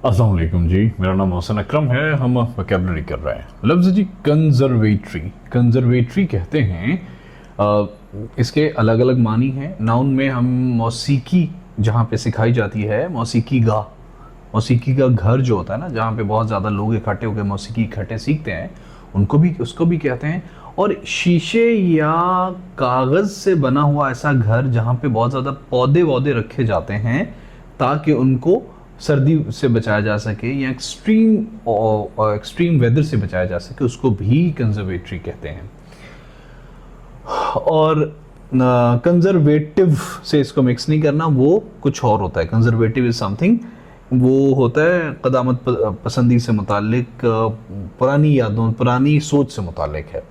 अस्सलाम वालेकुम जी, मेरा नाम मोहसिन अकरम है। हम वोकैबुलरी कर रहे हैं। लफ्ज़ जी कंजर्वेटरी, कंजर्वेटरी कहते हैं। इसके अलग अलग मानी हैं। नाउन में हम मौसीकी जहाँ पे सिखाई जाती है, मौसीकी गाह, मौसीकी का घर जो होता है ना, जहाँ पे बहुत ज़्यादा लोग इकट्ठे होकर मौसीकी इकट्ठे सीखते हैं, उसको भी कहते हैं। और शीशे या कागज़ से बना हुआ ऐसा घर जहाँ पे बहुत ज़्यादा पौधे वौधे रखे जाते हैं ताकि उनको सर्दी से बचाया जा सके या एक्सट्रीम वेदर से बचाया जा सके, उसको भी कंजर्वेटरी कहते हैं। और कंजर्वेटिव से इसको मिक्स नहीं करना, वो कुछ और होता है। कंजर्वेटिव इज समथिंग, वो होता है क़दामत पसंदी से मुतालिक, पुरानी यादों, पुरानी सोच से मुतालिक है।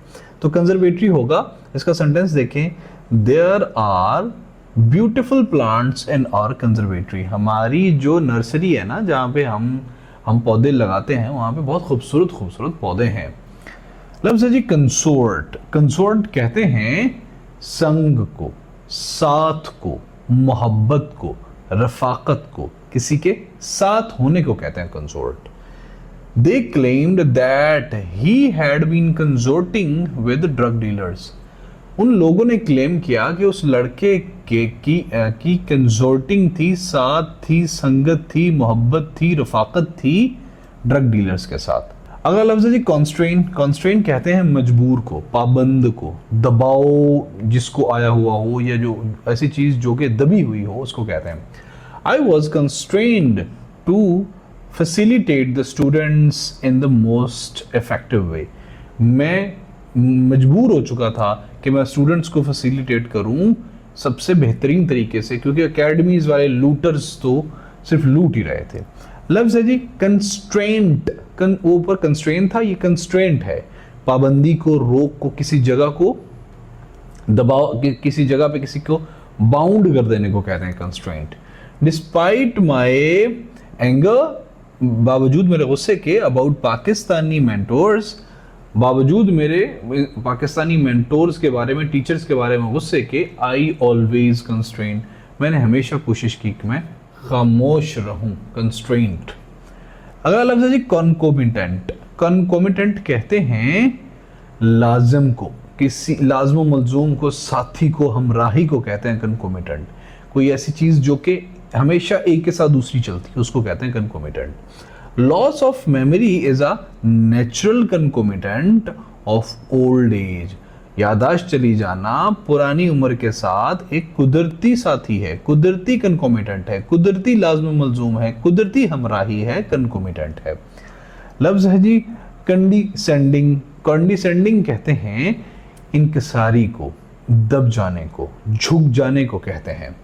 तो कंजर्वेटरी होगा। इसका सेंटेंस देखें, there are beautiful plants in our conservatory. हमारी जो नर्सरी है ना, जहाँ पे हम पौधे लगाते हैं, वहाँ पे बहुत खूबसूरत खूबसूरत पौधे हैं। लफ्ज़ है जी कंसोर्ट। कंसोर्ट कहते हैं संग को, साथ को, मोहब्बत को, रफाकत को, किसी के साथ होने को कहते हैं consort. They claimed that he had been consorting with drug dealers. उन लोगों ने क्लेम किया कि उस लड़के की कंसोर्टिंग थी, साथ थी, संगत थी, मोहब्बत थी, रफाकत थी ड्रग डीलर्स के साथ। अगला लफ्ज़ है जी कॉन्स्ट्रेन। कॉन्स्ट्रेन कहते हैं मजबूर को, पाबंद को, दबाव जिसको आया हुआ हो, या जो ऐसी चीज़ जो कि दबी हुई हो, उसको कहते हैं। I was constrained to facilitate the students in the most effective way. मैं मजबूर हो चुका था कि मैं स्टूडेंट्स को फैसिलिटेट करूं सबसे बेहतरीन तरीके से, क्योंकि एकेडमीज वाले लूटर्स तो सिर्फ लूट ही रहे थे। लफ्ज़ है जी कंस्ट्रेंट। वो ऊपर कंस्ट्रेंट था, ये कंस्ट्रेंट है। पाबंदी को, रोक को, किसी जगह को दबाव, किसी जगह पे किसी को बाउंड कर देने को कहते हैं कंस्ट्रेंट। डिस्पाइट माई एंगर, बावजूद मेरे गुस्से के, अबाउट पाकिस्तानी मेंटोर्स, बावजूद मेरे पाकिस्तानी मेंटोर्स के बारे में, टीचर्स के बारे में गुस्से के, आई ऑलवेज कंस्ट्रेंट, मैंने हमेशा कोशिश की कि मैं खामोश रहूं, कंस्ट्रेंट। अगला लफ्ज़ है जी कॉन्कोमिटेंट। कॉन्कोमिटेंट कहते हैं लाजिम को, किसी लाजम मलजूम को, साथी को, हमराही को कहते हैं कॉन्कोमिटेंट। कोई ऐसी चीज़ जो कि हमेशा एक के साथ दूसरी चलती है, उसको कहते हैं concomitant. Loss of memory is a natural concomitant of old age. यादाश्त चली जाना पुरानी उम्र के साथ एक कुदरती साथी है, कुदरती कॉन्कोमिटेंट है, कुदरती लाज़िम मलजूम है, कुदरती हमराही है, कॉन्कोमिटेंट है। लफ्ज़ है जी कंडीसेंडिंग। कंडीसेंडिंग कहते हैं इंकिसारी को, दब जाने को, झुक जाने को कहते हैं।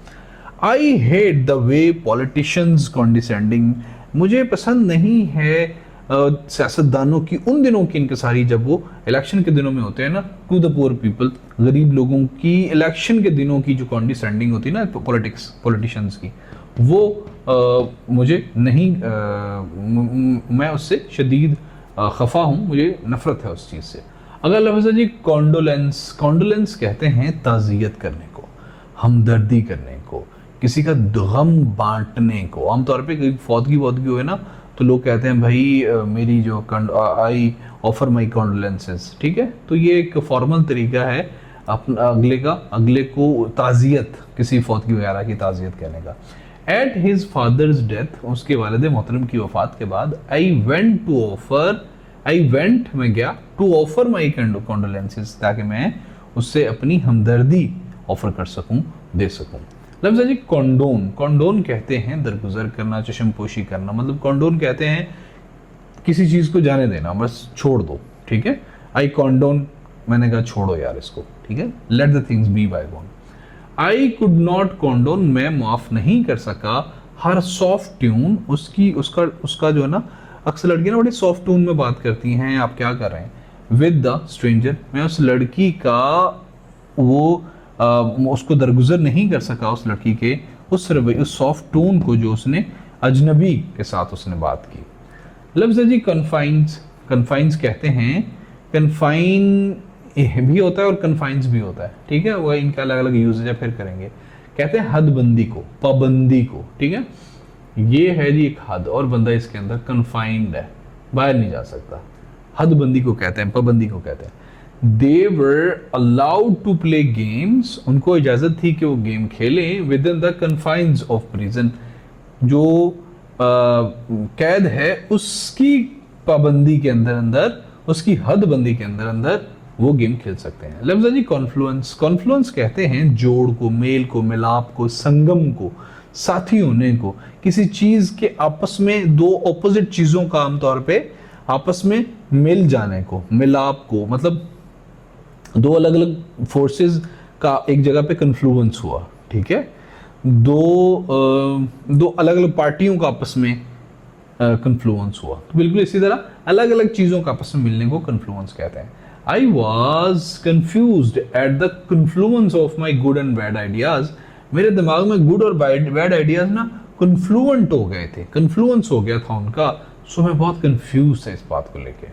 I hate the way politicians condescending. मुझे पसंद नहीं है सियासतदानों की उन दिनों की इंकिसारी, जब वो इलेक्शन के दिनों में होते हैं ना, टू द पुअर पीपल, गरीब लोगों की इलेक्शन के दिनों की जो कॉन्डिसेंडिंग होती है ना पॉलिटिशियंस की, वो मुझे नहीं, मैं उससे शदीद खफा हूँ, मुझे नफरत है उस चीज़ से। अगला लफ्ज़ है जी कॉन्डोलेंस। कॉन्डोलेंस कहते हैं ताज़ियत करने को, हमदर्दी करने को, किसी का गम बांटने को। आमतौर पे कोई फौतगी हुए ना, तो लोग कहते हैं भाई मेरी जो आई ऑफर माई कॉन्डोलेंसेस, ठीक है। तो ये एक फॉर्मल तरीका है अपना अगले को ताज़ियत, किसी फौतगी वगैरह की ताज़ियत कहने का। एट हिज फादर्स डेथ, उसके वालिद मोहतरम की वफ़ात के बाद, मैं गया, टू ऑफर माई कॉन्डोलेंसेस, ताकि मैं उससे अपनी हमदर्दी ऑफर कर सकूं, दे सकूं। लफ्ज़ है जी कॉन्डोन। कॉन्डोन कहते हैं दरगुजर करना, चशमपोशी करना। मतलब कॉन्डोन कहते हैं किसी चीज़ को जाने देना, बस छोड़ दो, ठीक है। आई कॉन्डोन, मैंने कहा छोड़ो यार इसको, ठीक है। लेट द थिंग्स बी बायगोन। आई कुड नॉट कॉन्डोन, मैं माफ़ नहीं कर सका हर सॉफ्ट ट्यून, उसका जो है ना, अक्सर लड़कियाँ ना बड़ी सॉफ्ट ट्यून में बात करती हैं, आप क्या कर रहे हैं, विद द स्ट्रेंजर, मैं उस लड़की का उसको दरगुजर नहीं कर सका, उस लड़की के उस सॉफ्ट टोन को जो उसने अजनबी के साथ उसने बात की। लफ्ज़ है जी कन्फाइंस। कन्फाइंस कहते हैं, कन्फाइन भी होता है और कन्फाइंस भी होता है, ठीक है। वह इनका अलग अलग यूजेज है, फिर करेंगे। कहते हैं हदबंदी को, पाबंदी को, ठीक है। ये है जी एक हद, और बंदा इसके अंदर कन्फाइंड है, बाहर नहीं जा सकता। हदबंदी को कहते हैं, पाबंदी को कहते हैं। They were allowed to play games, उनको इजाजत थी कि वो गेम खेलें within the confines of prison, जो कैद है उसकी पाबंदी के अंदर अंदर, उसकी हदबंदी के अंदर अंदर वो गेम खेल सकते हैं। लफ्ज़ है जी कॉन्फ्लुएंस। कॉन्फ्लुएंस कहते हैं जोड़ को, मेल को, मिलाप को, संगम को, साथी होने को, किसी चीज के आपस में दो ऑपोजिट चीजों का आमतौर पे आपस में मिल जाने को, मिलाप को, मतलब दो अलग अलग फोर्सेस का एक जगह पे कन्फ्लुएंस हुआ, ठीक है, दो अलग अलग पार्टियों का आपस में कन्फ्लुएंस हुआ। तो बिल्कुल इसी तरह अलग अलग चीजों का आपस में मिलने को कन्फ्लुएंस कहते हैं। I was confuse at the confluence of my good and bad ideas, मेरे दिमाग में गुड और बैड आइडियाज ना कन्फ्लुएंट हो गए थे, कन्फ्लुएंस हो गया था उनका, सो मैं बहुत कंफ्यूज था इस बात को लेके।